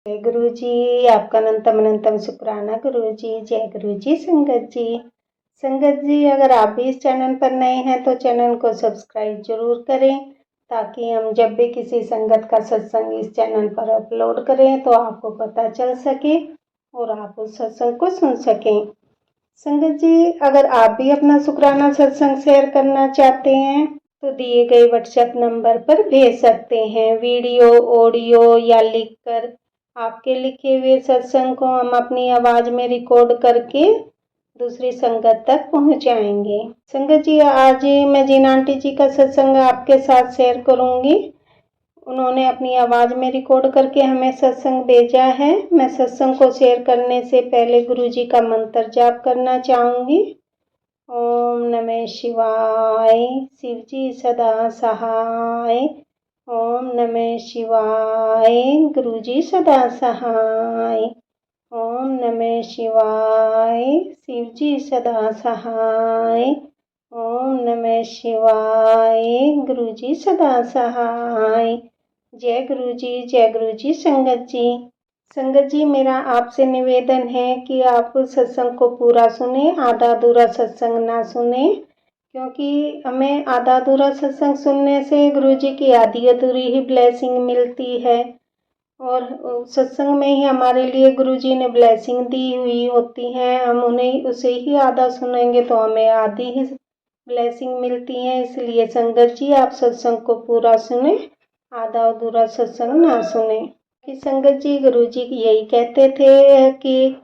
जय गुरु जी। आपका अनंतम अनंतम शुक्राना गुरु जी। जय गुरु जी। संगत जी, अगर आप भी इस चैनल पर नए हैं तो चैनल को सब्सक्राइब जरूर करें, ताकि हम जब भी किसी संगत का सत्संग इस चैनल पर अपलोड करें तो आपको पता चल सके और आप उस सत्संग को सुन सकें। संगत जी, अगर आप भी अपना शुक्राना सत्संग शेयर करना चाहते हैं तो दिए गए व्हाट्सएप नंबर पर भेज सकते हैं। वीडियो, ऑडियो या लिखकर आपके लिखे हुए सत्संग को हम अपनी आवाज में रिकॉर्ड करके दूसरी संगत तक पहुंचाएंगे। संगत जी, आज मैं जीना आंटी जी का सत्संग आपके साथ शेयर करूंगी। उन्होंने अपनी आवाज में रिकॉर्ड करके हमें सत्संग भेजा है। मैं सत्संग को शेयर करने से पहले गुरु जी का मंत्र जाप करना चाहूंगी। ओम नमः शिवाय, शिव जी सदा सहाय। ओम नमः शिवाय, गुरु जी सदा सहाय। ओम नमः शिवाय, शिव जी सदा सहाय। ओम नमः शिवाय, गुरु जी सदा सहाय। जय गुरु जी। जय गुरु जी। संगत जी, मेरा आपसे निवेदन है कि आप सत्संग को पूरा सुने, आधा अधूरा सत्संग ना सुने, क्योंकि हमें आधा अधूरा सत्संग सुनने से गुरु जी की आधी अधूरी ही ब्लेसिंग मिलती है, और सत्संग में ही हमारे लिए गुरु जी ने ब्लेसिंग दी हुई होती है। हम उन्हें उसे ही आधा सुनेंगे तो हमें आधी ही ब्लेसिंग मिलती है। इसलिए संगत जी, आप सत्संग को पूरा सुने, आधा अधूरा सत्संग ना सुने। कि संगत जी, गुरु जी यही कहते थे कि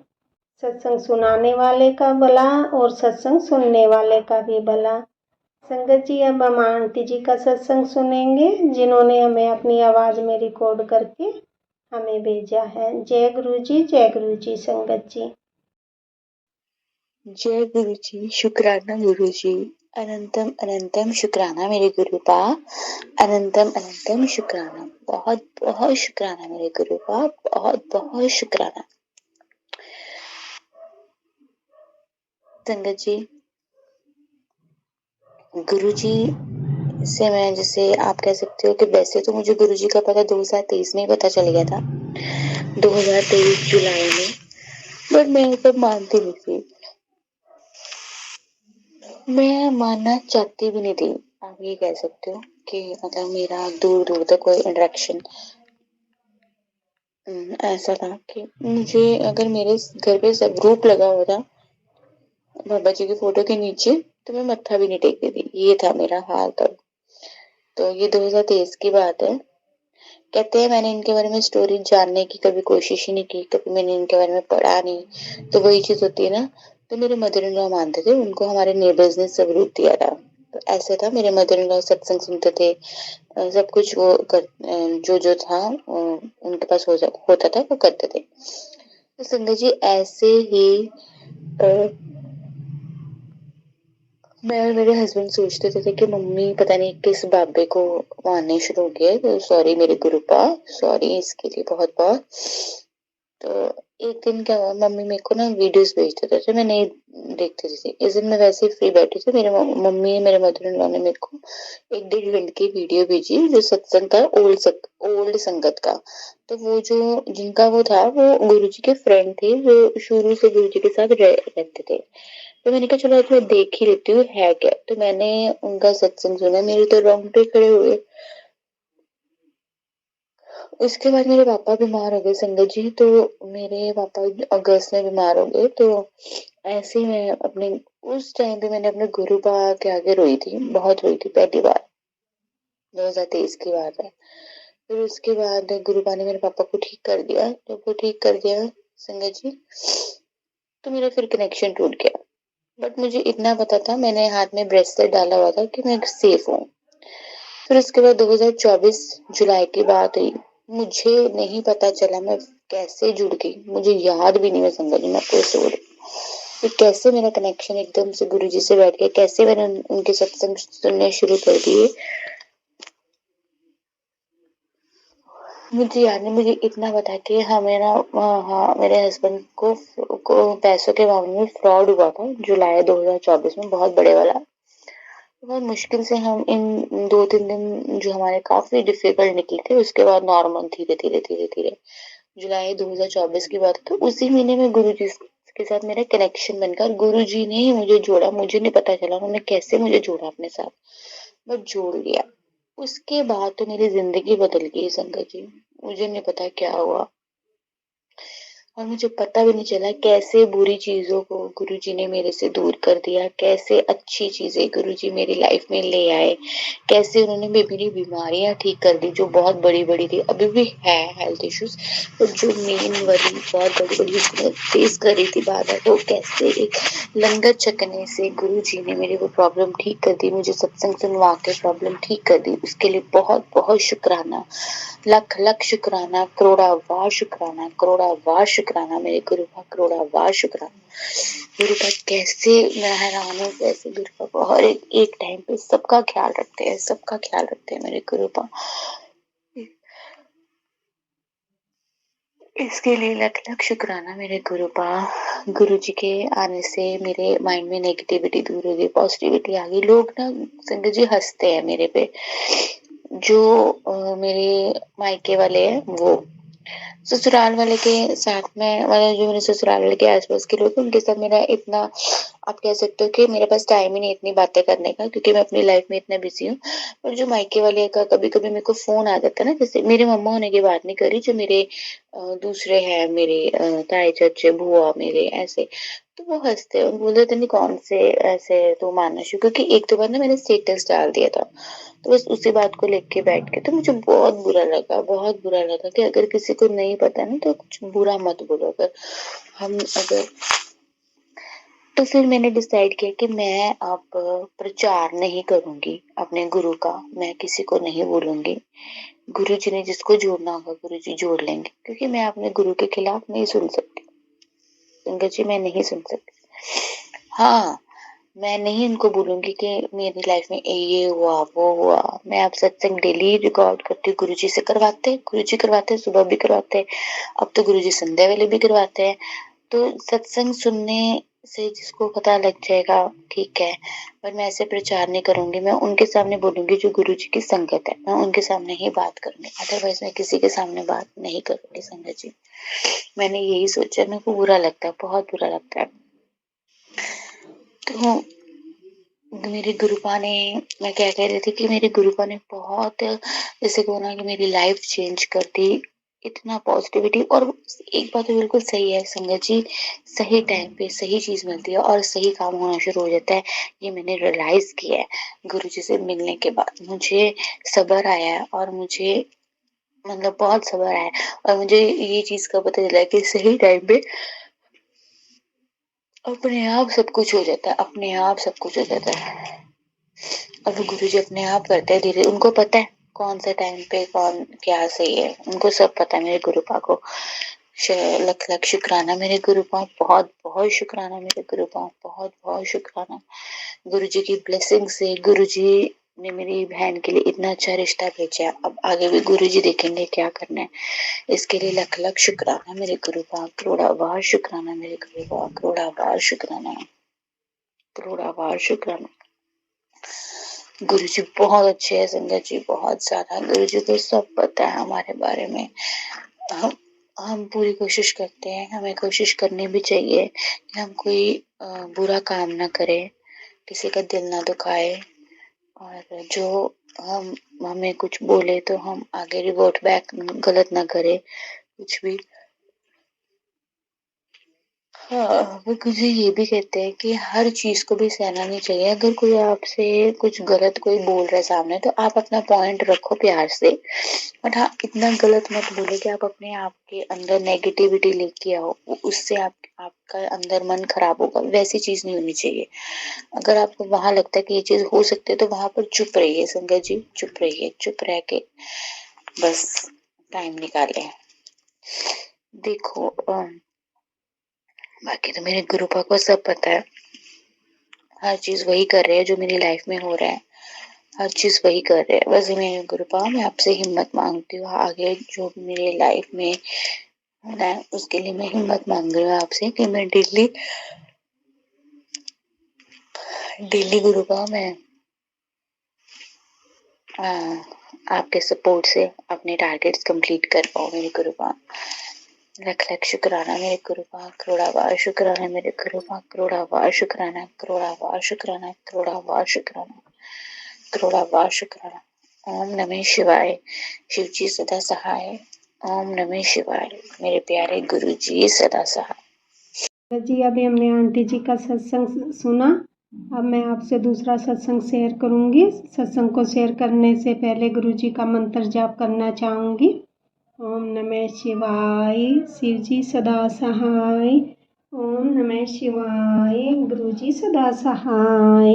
सत्संग सुनाने वाले का भला और सत्संग सुनने वाले का भी भला। संगत जी, अब हम आंटी जी का सत्संग सुनेंगे, जिन्होंने हमें अपनी आवाज में रिकॉर्ड करके हमें भेजा है। जय गुरु जी। जय गुरु जी। संगत जी, जय गुरु जी। शुक्राना गुरु जी। अनंतम अनंतम शुक्राना मेरे गुरु पा। अनंतम अनंतम शुक्राना। बहुत बहुत शुक्राना मेरे गुरु पा। बहुत बहुत शुक्राना। संगत जी, गुरु जी से मैं, जैसे आप कह सकते हो कि वैसे तो मुझे गुरु जी का पता 2023 में ही पता चल गया था, 2023 जुलाई में, बट मैं सब मानती नहीं थी। मैं मानना चाहती भी नहीं थी। आप ये कह सकते हो कि मतलब मेरा दूर दूर तक कोई इंटरेक्शन ऐसा था कि मुझे, अगर मेरे घर पे सब ग्रुप लगा हुआ था बाबा जी की फोटो के नीचे, तो मैं मत्था भी नहीं टेकती थी। ये था मेरा हाल तब। तो ये 2023 की बात है। कहते हैं मैंने इनके बारे में स्टोरी जानने की कभी कोशिश ही नहीं की, कभी मैंने इनके बारे में पढ़ा नहीं। तो वही चीज होती है ना, तो मेरे मदर इन लॉ मानते थे, उनको हमारे नेबर्स ने सब रूप दिया था। तो ऐसे था, मेरे मदर इन लॉ सत्संग सुनते थे, सब कुछ वो कर, जो था उनके पास होता था वो करते थे। तो संगत जी, ऐसे ही मैं और मेरे हस्बैंड सोचते थे कि मम्मी पता नहीं किस बाबे को मानने शुरू हो गए। तो सॉरी मेरे गुरुपा, सॉरी इसके लिए बहुत बहुत। तो एक दिन क्या हुआ, मम्मी मेरे को ना वीडियोस भेजते थे, तो मैं नहीं देखती थी। इस दिन मैं वैसे ही फ्री बैठी थी, मेरे मम्मी मेरे मदर इन लॉ ने मेरे को एक 1.5 घंटे की वीडियो भेजी, जो सत्संग का ओल्ड संगत का। तो वो जो जिनका वो था, वो गुरुजी के फ्रेंड थे, जो शुरू से गुरुजी के साथ रहते थे। तो मैंने कहा चलो आज मैं देख ही लेती हूँ है क्या। तो मैंने उनका सत्संग सुना, मेरे तो रोंगटे खड़े हुए। उसके बाद मेरे पापा बीमार हो गए संगत जी। तो मेरे पापा अगस्त में बीमार हो गए। तो ऐसे ही मैं अपने, उस टाइम पे मैंने अपने गुरु बा के आगे रोई थी, बहुत रोई थी पहली बार। 2023 की बात है। फिर उसके बाद गुरु बा ने मेरे पापा को ठीक कर दिया। जब वो ठीक कर दिया संगत जी, तो मेरा फिर कनेक्शन टूट गया। बट मुझे इतना पता था, मैंने हाथ में ब्रेसलेट डाला हुआ था कि मैं सेफ हूँ। फिर उसके बाद 2024 जुलाई की बात हुई। मुझे नहीं पता चला मैं कैसे जुड़ गई, मुझे याद भी नहीं है संगत जी, मैं आपको छोड़ फिर कैसे मेरा कनेक्शन एकदम से गुरुजी से बैठ गया, कैसे मैंने उनके सत्संग सुनने शुरू कर दिए, मुझे याद नहीं। मुझे इतना पता कि हमें ना, हाँ मेरे हस्बैंड को पैसों के मामले में फ्रॉड हुआ था जुलाई 2024 में, बहुत बड़े वाला। बहुत मुश्किल से हम इन 2-3 दिन जो हमारे काफी डिफिकल्ट निकले थे, उसके बाद नॉर्मल धीरे धीरे धीरे धीरे जुलाई 2024 की बात है, तो उसी महीने में गुरुजी के साथ मेरा कनेक्शन बन गया और गुरुजी ने ही मुझे जोड़ा। मुझे नहीं पता चला उन्होंने कैसे मुझे जोड़ा अपने साथ, बट जोड़ लिया। उसके बाद तो मेरी जिंदगी बदल गई संगत जी। मुझे नहीं पता क्या हुआ और मुझे पता भी नहीं चला कैसे बुरी चीजों को गुरुजी ने मेरे से दूर कर दिया, कैसे अच्छी चीजें गुरुजी मेरी लाइफ में ले आए, कैसे उन्होंने मेरी बीमारियां ठीक कर दी जो बहुत बड़ी बड़ी थी, अभी भी है हेल्थ इश्यूज, और जो मेन वाली बहुत बड़ी बड़ी फेस कर रही थी बाधा, वो कैसे एक लंगर छकने से गुरुजी ने मेरी वो प्रॉब्लम ठीक कर दी, मुझे सत्संग सुनवा के प्रॉब्लम ठीक कर दी। उसके लिए बहुत बहुत शुक्राना, लख लख शुक्राना, करोड़ा वार शुक्राना मेरे गुरु का, करोड़ा वार शुक्राना गुरु का। कैसे मैं हैरान हूँ, कैसे गुरु का हर एक टाइम पे सबका ख्याल रखते हैं, सबका ख्याल रखते हैं मेरे गुरु का। इसके लिए लख लख शुक्राना मेरे गुरु का। गुरु जी के आने से मेरे माइंड में नेगेटिविटी दूर हो गई, पॉजिटिविटी आ गई। लोग ना संगत जी हंसते हैं मेरे पे, जो मेरे मायके वाले हैं वो, ससुराल वाले के साथ में, मतलब जो मेरे ससुराल वाले के आसपास के लोग, उनके साथ मेरा इतना, आप कह सकते हो कि मेरे पास टाइम ही नहीं इतनी बातें करने का, क्योंकि मैं अपनी लाइफ में इतना बिजी हूँ। और जो मायके वाले का कभी कभी मेरे को फोन आ जाता है ना, जैसे मेरे मम्मा होने की बात नहीं करी, जो मेरे दूसरे हैं, मेरे ताए चाचे बुआ मेरे ऐसे, तो वो हंसते हैं, बोलते थे नहीं कौन से ऐसे तो मानना शुरू, क्योंकि एक दो बार ना मैंने स्टेटस डाल दिया था, तो बस उसी बात को लेके बैठ के, तो मुझे बहुत बुरा लगा, बहुत बुरा लगा कि अगर किसी को नहीं पता ना तो कुछ बुरा मत बोलो। अगर तो फिर मैंने डिसाइड किया कि मैं अब प्रचार नहीं करूंगी अपने गुरु का, मैं किसी को नहीं बोलूंगी। गुरु जी ने जिसको जोड़ना होगा गुरु जी जोड़ लेंगे, क्योंकि मैं अपने गुरु के खिलाफ नहीं सुन सकती संगत जी, मैं नहीं सुन सकती। हाँ, मैं नहीं उनको बोलूंगी कि मेरी लाइफ में ये हुआ वो हुआ। मैं अब सत्संग डेली रिकॉर्ड करती हूँ, गुरुजी से करवाते हैं, गुरुजी करवाते हैं, सुबह भी करवाते हैं, अब तो गुरुजी संध्या वेले भी करवाते हैं। तो सत्संग सुनने से जिसको पता लग जाएगा ठीक है, पर मैं ऐसे प्रचार नहीं करूंगी। मैं उनके सामने बोलूंगी जो गुरुजी की संगत है, मैं उनके सामने ही बात करूंगी, अदरवाइज मैं किसी के सामने बात नहीं करूंगी संगत जी। मैंने यही सोचा, मेरे को बुरा लगता है, बहुत बुरा लगता है। तो मेरे गुरुपा ने, मैं क्या कह रही थी कि मेरे गुरुपा ने बहुत, जैसे को ना कि मेरी लाइफ चेंज कर दी, इतना पॉजिटिविटी। और एक बात तो बिल्कुल सही है संगत जी, सही टाइम पे सही चीज मिलती है और सही काम होना शुरू हो जाता है, ये मैंने रियलाइज किया है। गुरु जी से मिलने के बाद मुझे सब्र आया है, और मुझे मतलब बहुत सब्र आया है, और मुझे ये चीज का पता चला है कि सही टाइम पे अपने आप सब कुछ हो जाता है, अपने आप सब कुछ हो जाता है। और वो गुरुजी अपने आप करते हैं धीरे, उनको पता है कौन सा टाइम पे कौन क्या सही है, उनको सब पता है। मेरे गुरुपा को लख लख शुक्राना मेरे गुरुपा, बहुत बहुत शुक्राना मेरे गुरुपा, बहुत बहुत शुक्राना। गुरुजी की ब्लेसिंग से गुरुजी ने मेरी बहन के लिए इतना अच्छा रिश्ता भेजा है। अब आगे भी गुरुजी देखेंगे क्या करना है, इसके लिए लख लख शुक्राना मेरे गुरुपा, करोड़ा बार शुक्राना मेरे गुरुपा, करोड़ा बार शुक्राना, करोड़ा बार शुक्राना। गुरुजी बहुत अच्छे हैं संगत जी, बहुत ज्यादा। गुरुजी को सब पता है हमारे बारे में। हम हम पूरी कोशिश करते हैं, हमें कोशिश करनी भी चाहिए कि हम कोई बुरा काम ना करें, किसी का दिल ना दुखाए, और जो हम हमें कुछ बोले तो हम आगे रिवर्ट बैक गलत ना करें कुछ भी। हाँ, वो मुझे ये भी कहते हैं कि हर चीज को भी सहना नहीं चाहिए। अगर कोई आपसे कुछ गलत कोई बोल रहा है सामने, तो आप अपना पॉइंट रखो प्यार से, बट हाँ इतना गलत मत बोलो कि आप अपने आप के अंदर नेगेटिविटी लेके आओ, उससे आपका अंदर मन खराब होगा, वैसी चीज नहीं होनी चाहिए। अगर आपको वहां लगता है कि ये चीज हो सकती है, तो वहां पर चुप रहिए संगत जी, चुप रहिए, चुप रह के बस टाइम निकाले। देखो बाकी तो मेरे गुरुपा को सब पता है, हर चीज वही कर रहे हैं जो मेरी लाइफ में हो रहा है, हर चीज वही कर रहे हैं। बस मेरे गुरुपा, मैं आपसे हिम्मत मांगती हूँ, आगे जो मेरे लाइफ में होना है उसके लिए मैं हिम्मत मांग रही हूँ आपसे कि मैं डेली डेली गुरुपा मैं आपके सपोर्ट से अपने टारगेट्स कंप्लीट कर पाऊँ मेरे गुरुपा। लख लख शुक्राना मेरे गुरुबा, करोड़ावार शुक्राना मेरे गुरुबा, करोड़ावार शुक्राना, करोड़ावार शुक्राना, करोड़ावार शुक्राना, करोड़ावार शुक्राना। ओम नमः शिवाय। शिवजी सदा सहाय। ओम नमः शिवाय। मेरे प्यारे गुरु जी सदा सहाय। जी अभी हमने आंटी जी का सत्संग सुना। अब मैं आपसे दूसरा सत्संग शेयर करूंगी। सत्संग को शेयर करने से पहले गुरु जी का मंत्र जाप करना चाहूंगी। ओम नमः शिवाय। शिव जी सदा सहाय। ओम नमः शिवाय। गुरु जी सदा सहाय।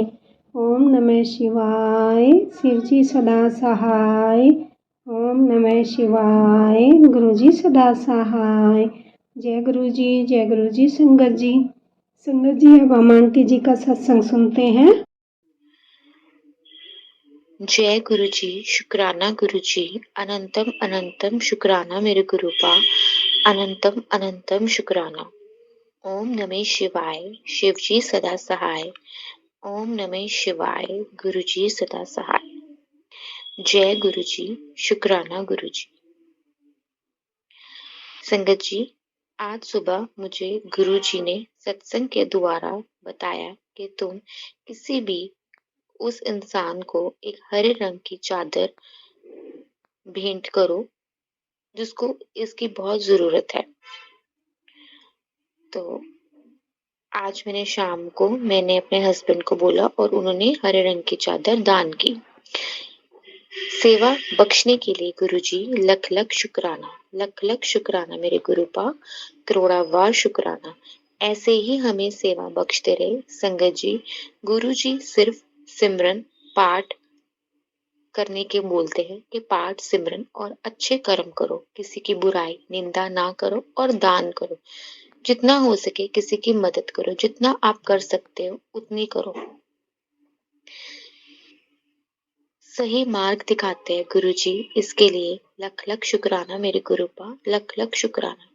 ओम नमः शिवाय। शिव जी सदा सहाय। ओम नमः शिवाय। गुरु जी सदा सहाय। जय गुरु जी संगत जी। संगत जी अब हम आंटी जी का सत्संग सुनते हैं। जय गुरु जी। शुक्राना गुरु जी। अनंतम अनंतम शुक्राना मेरे गुरुपा। अनंतम अनंतम शुक्राना। ओम नमः शिवाय। शिव जी सदा सहाय। ओम नमः शिवाय। गुरु जी सदा सहाय। जय गुरु जी। शुक्राना गुरु जी। संगत जी, आज सुबह मुझे गुरु जी ने सत्संग के द्वारा बताया कि तुम किसी भी उस इंसान को एक हरे रंग की चादर भेंट करो जिसको इसकी बहुत जरूरत है। तो आज शाम को मैंने अपने हस्बैंड को बोला और उन्होंने हरे रंग की चादर दान की। सेवा बख्शने के लिए गुरुजी लख लख शुक्राना। लख लख शुक्राना मेरे गुरुपा, करोड़ावार शुक्राना। ऐसे ही हमें सेवा बख्शते रहे संगत जी। गुरुजी सिर्फ सिमरन पाठ करने के बोलते हैं कि पाठ सिमरन और अच्छे कर्म करो, किसी की बुराई निंदा ना करो और दान करो। जितना हो सके किसी की मदद करो, जितना आप कर सकते हो उतनी करो। सही मार्ग दिखाते हैं गुरुजी, इसके लिए लख लख शुक्राना मेरे गुरुपा, लख लख शुक्राना।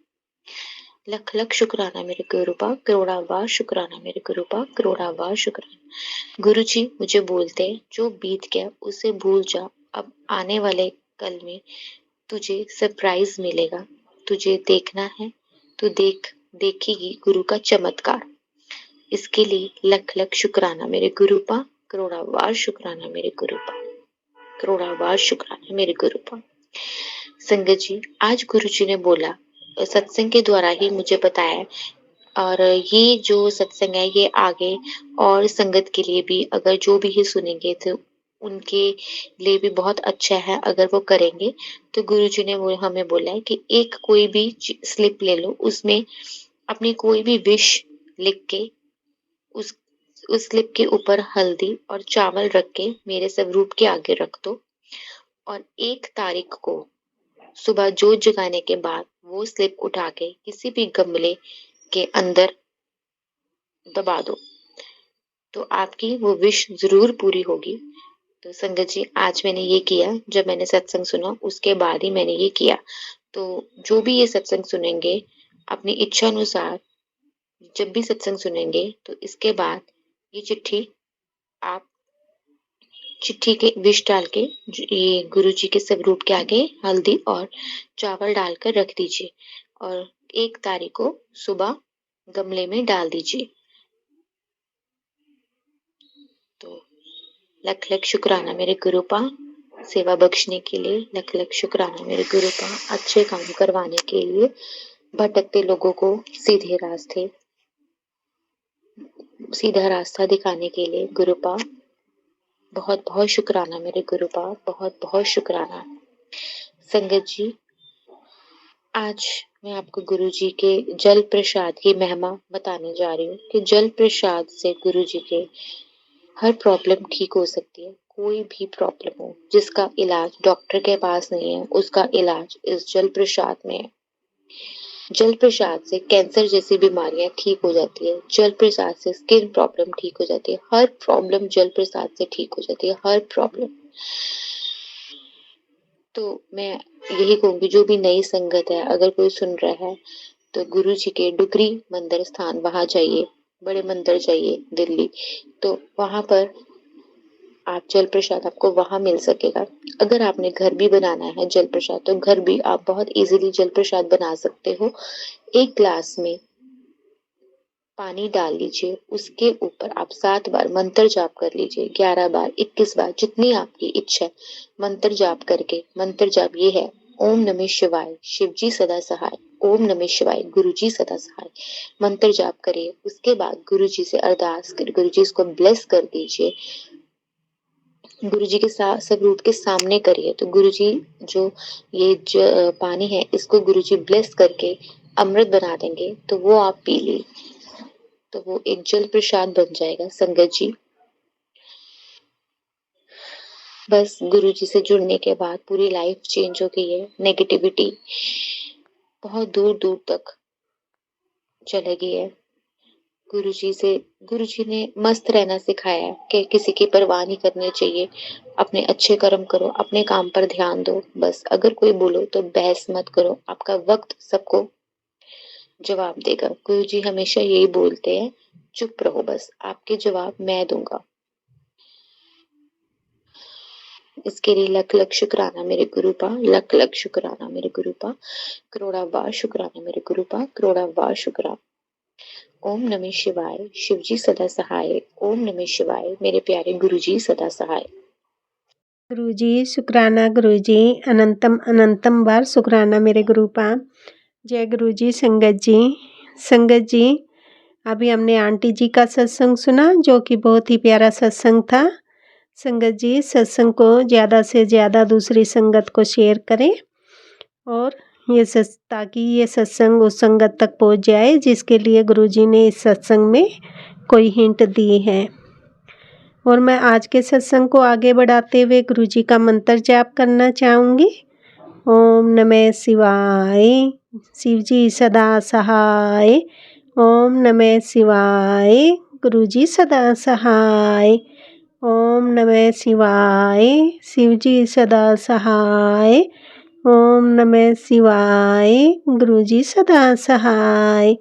लख लख शुक्राना मेरे गुरुपा, करोड़ावार शुक्राना मेरे गुरुपा, करोड़ावार शुक्राना। गुरुजी मुझे बोलते हैं जो बीत गया उसे भूल जा, अब आने वाले कल में तुझे सरप्राइज मिलेगा। तुझे देखना है तो देखेगी गुरु का चमत्कार। इसके लिए लख लख शुक्राना मेरे गुरुपा, करोड़ावार शुक्राना मेरे गुरुपा, करोड़ावार शुक्राना मेरे गुरुपा। संगत जी, आज गुरु जी ने बोला, सत्संग के द्वारा ही मुझे बताया, और ये जो सत्संग है ये आगे और संगत के लिए भी, अगर जो भी ये सुनेंगे तो उनके लिए भी बहुत अच्छा है अगर वो करेंगे। तो गुरु जी ने वो हमें बोला है कि एक कोई भी स्लिप ले लो, उसमें अपनी कोई भी विश लिख के उस स्लिप के ऊपर हल्दी और चावल रख के मेरे स्वरूप के आगे रख दो, और 1 तारीख को सुबह जोत जगाने के बाद वो स्लिप उठा के किसी भी गमले के अंदर दबा दो, तो आपकी वो विश जरूर पूरी होगी। तो संगत जी, आज मैंने ये किया, जब मैंने सत्संग सुना उसके बाद ही मैंने ये किया। तो जो भी ये सत्संग सुनेंगे अपनी इच्छा अनुसार, जब भी सत्संग सुनेंगे तो इसके बाद ये चिट्ठी आप चिट्ठी के विष डाल के ये गुरु जी के स्वरूप के आगे हल्दी और चावल डालकर रख दीजिए, और 1 तारीख को सुबह गमले में डाल दीजिए। तो लख लख शुक्राना मेरे गुरुपा, सेवा बख्शने के लिए लख लख शुक्राना मेरे गुरुपा, अच्छे काम करवाने के लिए, भटकते लोगों को सीधा रास्ता दिखाने के लिए गुरुपा, बहुत बहुत शुक्राना मेरे गुरुपा, बहुत बहुत शुक्राना। संगत जी, आज मैं आपको गुरु जी के जल प्रसाद की महिमा बताने जा रही हूँ कि जल प्रसाद से गुरु जी के हर प्रॉब्लम ठीक हो सकती है। कोई भी प्रॉब्लम हो जिसका इलाज डॉक्टर के पास नहीं है, उसका इलाज इस जल प्रसाद में है। जल प्रसाद से कैंसर जैसी बीमारियां ठीक हो जाती है। जल प्रसाद से स्किन प्रॉब्लम ठीक हो जाती है। हर प्रॉब्लम जल प्रसाद से ठीक हो जाती है, हर प्रॉब्लम। तो मैं यही कहूंगी, जो भी नई संगत है, अगर कोई सुन रहा है तो गुरु जी के डुगरी मंदिर स्थान वहां जाइए, बड़े मंदिर जाइए दिल्ली, तो वहां पर आप जल प्रसाद आपको वहाँ मिल सकेगा। अगर आपने घर भी बनाना है जल प्रसाद तो घर भी आप बहुत इजीली जल प्रसाद बना सकते हो। 1 ग्लास में पानी डाल लीजिए, उसके ऊपर आप 7 बार मंत्र जाप कर लीजिए, 11 बार, 21 बार, जितनी आपकी इच्छा है मंत्र जाप करके। मंत्र जाप ये है, ओम नमः शिवाय, शिवजी सदा सहाय, ओम नमः शिवाय, गुरुजी सदा सहाय। मंत्र जाप करिए, उसके बाद गुरुजी से अरदास कर, गुरुजी इसको ब्लेस कर दीजिए। गुरुजी के साथ स्वरूप के सामने करिए तो गुरुजी जो पानी है इसको गुरुजी ब्लेस करके अमृत बना देंगे, तो वो आप पी ली, तो वो एक जल प्रसाद बन जाएगा संगत जी। बस गुरुजी से जुड़ने के बाद पूरी लाइफ चेंज हो गई है। नेगेटिविटी बहुत दूर दूर तक चले गई है। गुरुजी ने मस्त रहना सिखाया है कि किसी की परवाह नहीं करनी चाहिए, अपने अच्छे कर्म करो, अपने काम पर ध्यान दो। बस अगर कोई बोलो तो बहस मत करो, आपका वक्त सबको जवाब देगा। गुरुजी हमेशा यही बोलते हैं, चुप रहो, बस आपके जवाब मैं दूंगा। इसके लिए लख लख शुक्राना मेरे गुरुपा, लख लख शुक्राना मेरे गुरुपा, करोड़ा बार शुक्राना मेरे गुरुपा, करोड़ा बार शुक्राना। ओम नमः शिवाय, शिवजी सदा सहाय, ओम नमः शिवाय, मेरे प्यारे गुरुजी सदा सहाय। गुरुजी शुक्राना, गुरुजी अनंतम अनंतम बार शुक्राना मेरे गुरुपा। जय गुरुजी। संगत जी अभी हमने आंटी जी का सत्संग सुना जो कि बहुत ही प्यारा सत्संग था। संगत जी सत्संग को ज़्यादा से ज़्यादा दूसरी संगत को शेयर करें और ताकि ये सत्संग उस संगत तक पहुंच जाए जिसके लिए गुरुजी ने इस सत्संग में कोई हिंट दी है। और मैं आज के सत्संग को आगे बढ़ाते हुए गुरुजी का मंत्र जाप करना चाहूँगी। ओम नमः शिवाय, शिवजी सदा सहाय। ओम नमः शिवाय, गुरुजी सदा सहाय। ओम नमः शिवाय, शिवजी सदा सहाय। ओम नमः शिवाय, गुरुजी सदा सहाय।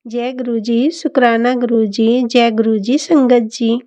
जय गुरुजी। शुक्राना गुरुजी। जय गुरुजी संगत जी।